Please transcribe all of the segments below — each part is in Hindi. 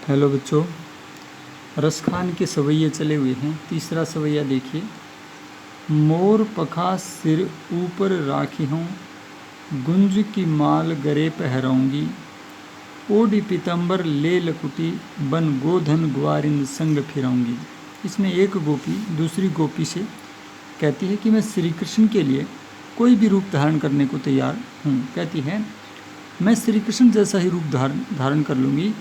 हेलो बच्चों, रसखान के सवैये चले हुए हैं। तीसरा सवैया देखिए। मोर पखा सिर ऊपर राखी हूँ, गुंज की माल गरे पहराऊंगी, ओढ़ी पीतम्बर ले लकुटी, बन गोधन ग्वारिंद संग फिराऊंगी। इसमें एक गोपी दूसरी गोपी से कहती है कि मैं श्री कृष्ण के लिए कोई भी रूप धारण करने को तैयार हूँ। कहती है मैं श्री कृष्ण जैसा ही रूप धारण कर लूँगी,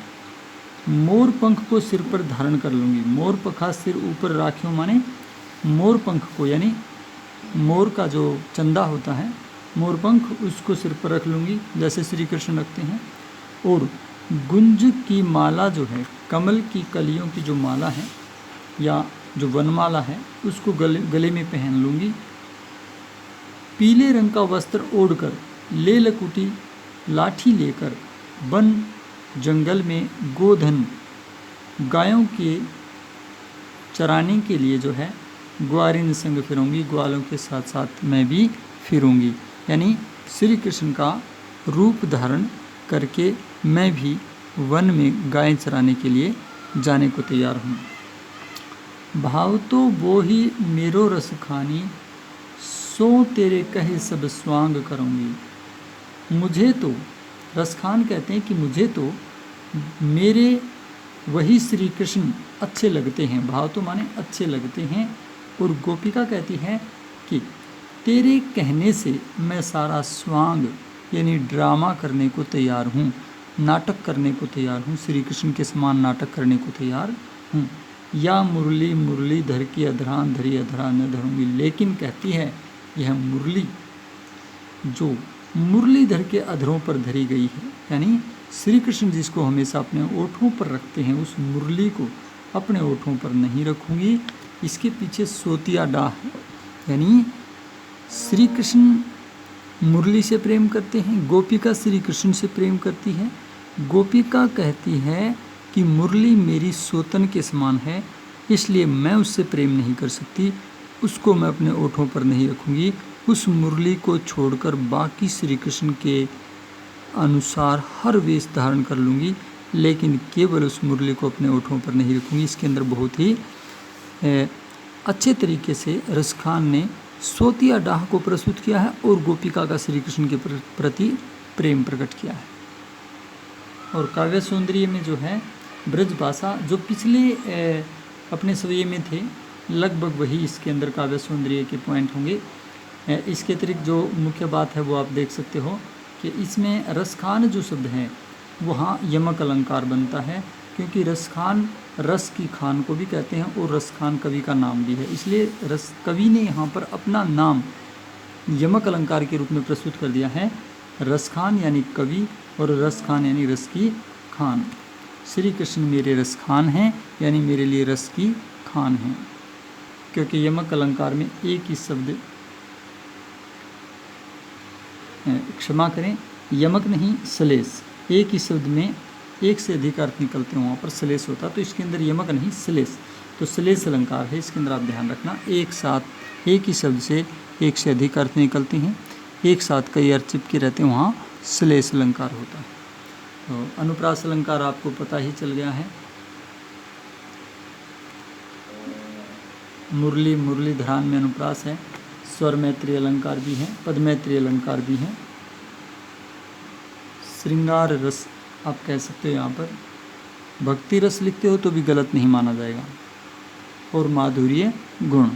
मोर पंख को सिर पर धारण कर लूँगी। मोर पखा सिर ऊपर राखियों माने मोर पंख को, यानी मोर का जो चंदा होता है मोर पंख, उसको सिर पर रख लूँगी जैसे श्री कृष्ण रखते हैं। और गुंज की माला जो है, कमल की कलियों की जो माला है या जो वनमाला है, उसको गले में पहन लूँगी। पीले रंग का वस्त्र ओढ़कर, ले लकुटी लाठी लेकर, वन जंगल में गोधन गायों के चराने के लिए जो है ग्वारिन संग फिरूंगी, ग्वालों के साथ साथ मैं भी फिरूंगी। यानी श्री कृष्ण का रूप धारण करके मैं भी वन में गाय चराने के लिए जाने को तैयार हूँ। भाव तो वो ही मेरो रस खानी, सो तेरे कहे सब स्वांग करूँगी। मुझे तो रसखान कहते हैं कि मुझे तो मेरे वही श्री कृष्ण अच्छे लगते हैं। भाव तो माने अच्छे लगते हैं। और गोपिका कहती है कि तेरे कहने से मैं सारा स्वांग यानी ड्रामा करने को तैयार हूँ, नाटक करने को तैयार हूँ, श्री कृष्ण के समान नाटक करने को तैयार हूँ। या मुरली मुरली धर की अधरान धरी अधरा न धरूंगी। लेकिन कहती है यह मुरली जो मुरलीधर के अधरों पर धरी गई है, यानी श्री कृष्ण जिसको हमेशा अपने ओठों पर रखते हैं, उस मुरली को अपने ओठों पर नहीं रखूंगी। इसके पीछे सोतिया डाह है, यानी श्री कृष्ण मुरली से प्रेम करते हैं, गोपिका श्री कृष्ण से प्रेम करती है। गोपिका कहती है कि मुरली मेरी सोतन के समान है, इसलिए मैं उससे प्रेम नहीं कर सकती, उसको मैं अपने ओठों पर नहीं रखूंगी। उस मुरली को छोड़कर बाकी श्री कृष्ण के अनुसार हर वेश धारण कर लूँगी, लेकिन केवल उस मुरली को अपने ओठों पर नहीं रखूँगी। इसके अंदर बहुत ही अच्छे तरीके से रसखान ने सोतिया डाह को प्रस्तुत किया है और गोपिका का श्री कृष्ण के प्रति प्रेम प्रकट किया है। और काव्य सौंदर्य में जो है ब्रज भाषा जो पिछले अपने सवैये में थे, लगभग वही इसके अंदर काव्य सौंदर्य के पॉइंट होंगे। इसके अतिरिक्त जो मुख्य बात है वो आप देख सकते हो कि इसमें रसखान जो शब्द है वहाँ यमक अलंकार बनता है, क्योंकि रसखान रस की खान को भी कहते हैं और रसखान कवि का नाम भी है। इसलिए रस कवि ने यहाँ पर अपना नाम यमक अलंकार के रूप में प्रस्तुत कर दिया है। रसखान यानी कवि और रसखान यानी रस की खान। श्री कृष्ण मेरे रसखान हैं, यानी मेरे लिए रस की खान हैं, क्योंकि यमक अलंकार में एक ही शब्द, क्षमा करें, यमक नहीं श्लेष, एक ही शब्द में एक से अधिक अर्थ निकलते हैं, वहाँ पर श्लेष होता, तो इसके अंदर यमक नहीं श्लेष, तो श्लेष अलंकार है। इसके अंदर आप ध्यान रखना, एक साथ एक ही शब्द से एक से अधिक अर्थ निकलते हैं, एक साथ कई अर्थ चिपके रहते हैं, वहाँ श्लेष अलंकार होता है। तो अनुप्रास अलंकार आपको पता ही चल गया है। मुरली मुरलीधरान में अनुप्रास है, स्वर मैत्री अलंकार भी है, पद मैत्री अलंकार भी है। श्रृंगार रस आप कह सकते हो, यहाँ पर भक्ति रस लिखते हो तो भी गलत नहीं माना जाएगा। और माधुर्य गुण।